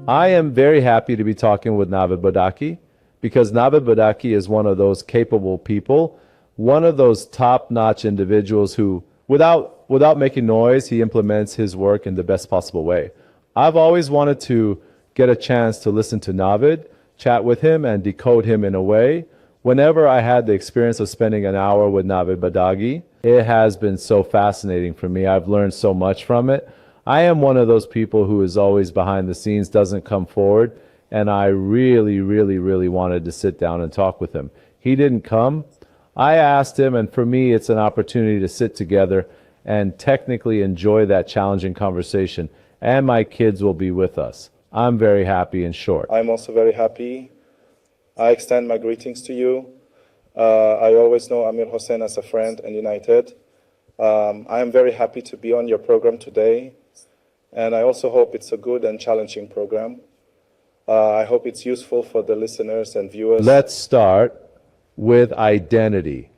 I am very happy to be talking with Navid Bodaghi because Navid Bodaghi is one of those capable people, one of those top-notch individuals who, without making noise, he implements his work in the best possible way. I've always wanted to get a chance to listen to Navid, chat with him, and decode him in a way. Whenever I had the experience of spending an hour with Navid Bodaghi, it has been so fascinating for me. I've learned so much from it. I am one of those people who is always behind the scenes, doesn't come forward, and I really, really, really wanted to sit down and talk with him. He didn't come. I asked him, and for me, it's an opportunity to sit together and technically enjoy that challenging conversation, and my kids will be with us. I'm very happy, in short. I'm also very happy. I extend my greetings to you. I always know Amir Hossein as a friend and United. I am very happy to be on your program today. And I also hope it's a good and challenging program. I hope it's useful for the listeners and viewers. Let's start with identity.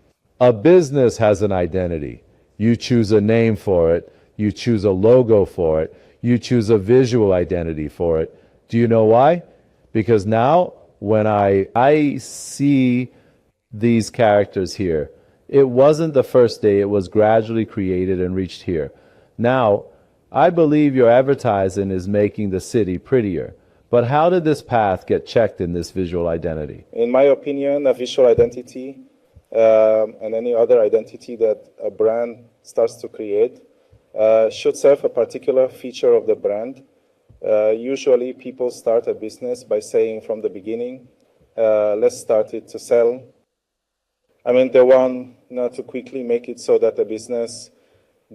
A business has an identity. You choose a name for it. You choose a logo for it. You choose a visual identity for it. Do you know why? Because now when I see these characters here, it wasn't the first day. It was gradually created and reached here. Now, I believe your advertising is making the city prettier. But how did this path get checked in this visual identity? In my opinion, a visual identity and any other identity that a brand starts to create should serve a particular feature of the brand. Usually people start a business by saying from the beginning, let's start it to sell. I mean, they want not to quickly make it so that the business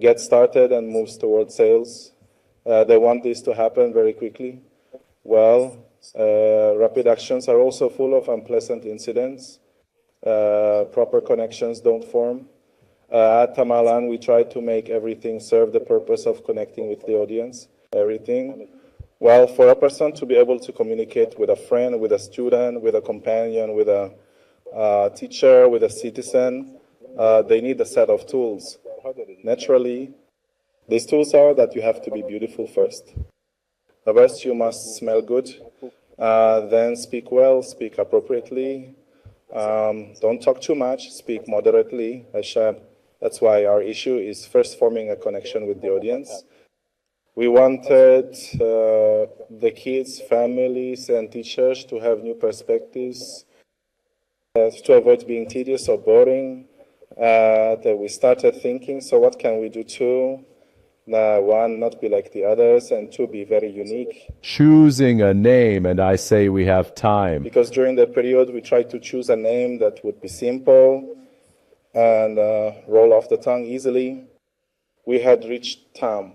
gets started and moves towards sales. They want this to happen very quickly. Well, rapid actions are also full of unpleasant incidents. Proper connections don't form. At Tamland, we try to make everything serve the purpose of connecting with the audience. Everything. Well, for a person to be able to communicate with a friend, with a student, with a companion, with a teacher, with a citizen, they need a set of tools. Naturally, these tools are that you have to be beautiful first. First, you must smell good, then speak well, speak appropriately. Don't talk too much, speak moderately. That's why our issue is first forming a connection with the audience. We wanted the kids, families, and teachers to have new perspectives, to avoid being tedious or boring. That we started thinking, so what can we do to, one, not be like the others, and two, be very unique. Choosing a name, and I say we have time. Because during that period, we tried to choose a name that would be simple and roll off the tongue easily. We had reached TAM.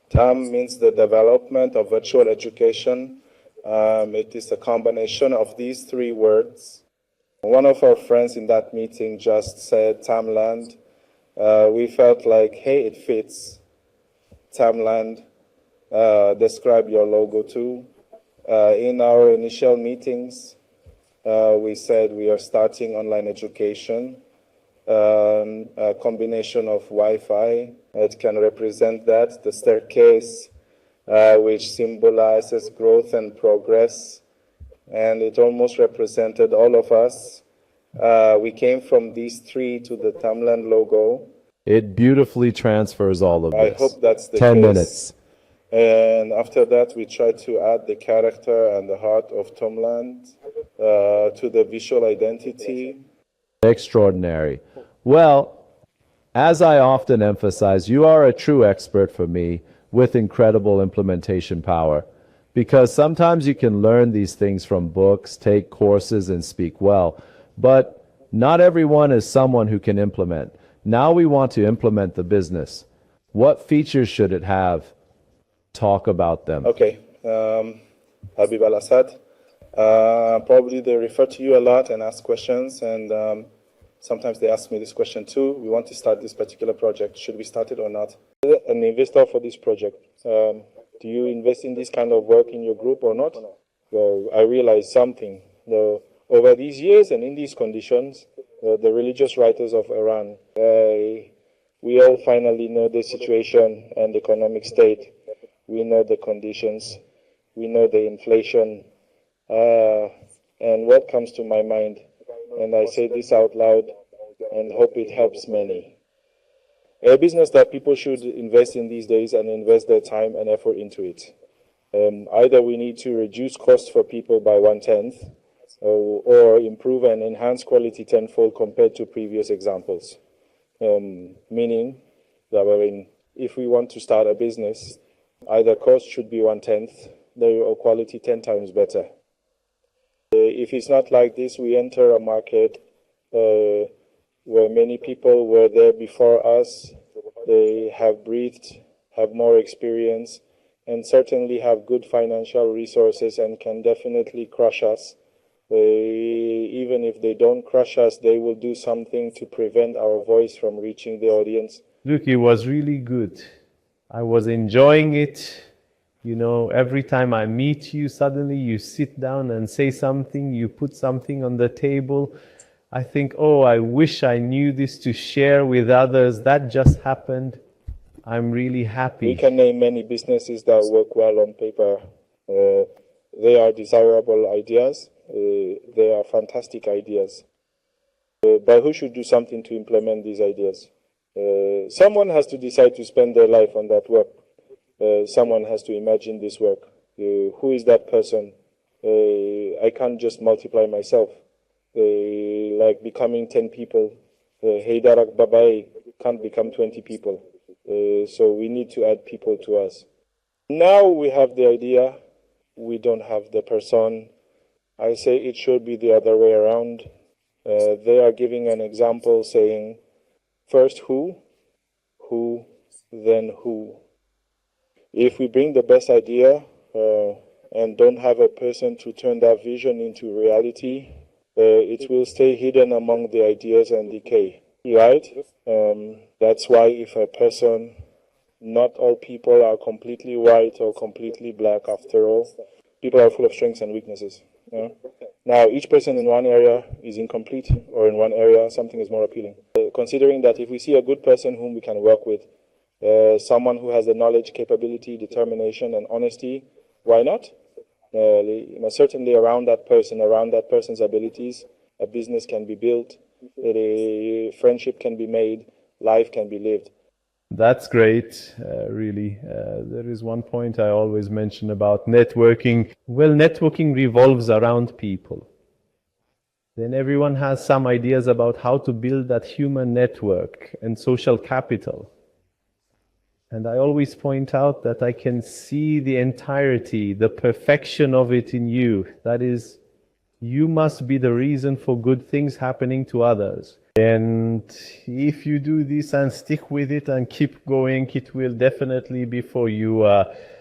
TAM means the development of virtual education. It is a combination of these three words. One of our friends in that meeting just said Tamland. We felt like, hey, it fits. Tamland, describe your logo too. In our initial meetings, we said we are starting online education, a combination of Wi-Fi. It can represent that, the staircase, which symbolizes growth and progress. And it almost represented all of us. We came from these three to the Tamland logo. It beautifully transfers all of this. I hope that's the 10 case. minutes. And after that, we tried to add the character and the heart of Tamland to the visual identity. Extraordinary. Well, as I often emphasize, you are a true expert for me with incredible implementation power. Because sometimes you can learn these things from books, take courses, and speak well. But not everyone is someone who can implement. Now we want to implement the business. What features should it have? Talk about them. Okay. Habib Al-Assad. Probably they refer to you a lot and ask questions. And sometimes they ask me this question too. We want to start this particular project. Should we start it or not? An investor for this project. Do you invest in this kind of work in your group or not? Well, I realized something. Over these years and in these conditions, the religious writers of Iran, we all finally know the situation and economic state. We know the conditions. We know the inflation. And what comes to my mind, and I say this out loud and hope it helps many. A business that people should invest in these days and invest their time and effort into it. Either we need to reduce costs for people by 1/10, or improve and enhance quality tenfold compared to previous examples. Meaning that if we want to start a business, either cost should be 1/10, or quality 10 times better. If it's not like this, we enter a market where many people were there before us. They have breathed, have more experience, and certainly have good financial resources and can definitely crush us. Even if they don't crush us, they will do something to prevent our voice from reaching the audience. Look, it was really good. I was enjoying it. You know, every time I meet you, suddenly you sit down and say something, you put something on the table. I think, oh, I wish I knew this to share with others. That just happened. I'm really happy. We can name many businesses that work well on paper. They are desirable ideas. They are fantastic ideas. But who should do something to implement these ideas? Someone has to decide to spend their life on that work. Someone has to imagine this work. Who is that person? I can't just multiply myself. Like becoming 10 people. Heidarak Babai can't become 20 people. So we need to add people to us. Now we have the idea. We don't have the person. I say it should be the other way around. They are giving an example saying, first who, then who. If we bring the best idea and don't have a person to turn that vision into reality, it will stay hidden among the ideas and decay, right? That's why if a person, not all people are completely white or completely black after all. People are full of strengths and weaknesses. Yeah? Now, each person in one area is incomplete, or in one area something is more appealing. Considering that if we see a good person whom we can work with, someone who has the knowledge, capability, determination, and honesty, why not? Certainly around that person, around that person's abilities, a business can be built, a friendship can be made, life can be lived. That's great, really. There is one point I always mention about networking. Well, networking revolves around people. Then everyone has some ideas about how to build that human network and social capital. And I always point out that I can see the entirety, the perfection of it in you. That is, you must be the reason for good things happening to others. And if you do this and stick with it and keep going, it will definitely be for you.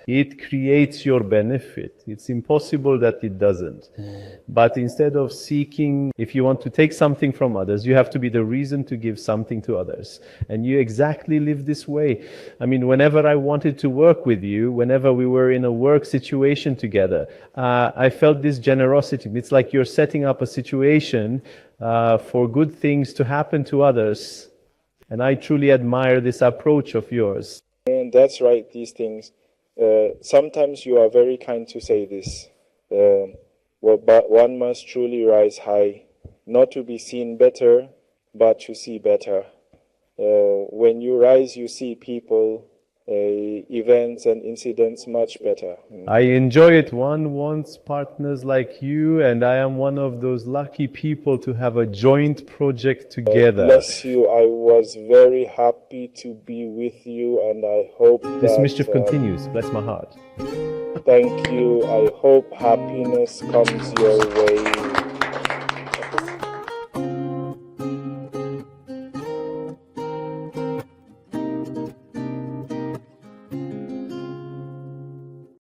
It creates your benefit. It's impossible that it doesn't. But instead of seeking, if you want to take something from others, you have to be the reason to give something to others. And you exactly live this way. I mean, whenever I wanted to work with you, whenever we were in a work situation together, I felt this generosity. It's like you're setting up a situation for good things to happen to others. And I truly admire this approach of yours. And that's right, these things. Sometimes you are very kind to say this. But one must truly rise high, not to be seen better, but to see better. When you rise, you see people, events and incidents much better. I enjoy it. One wants partners like you, and I am one of those lucky people to have a joint project together. Bless you. I was very happy to be with you, and I hope This that, mischief continues. Bless my heart. Thank you. I hope happiness comes your way.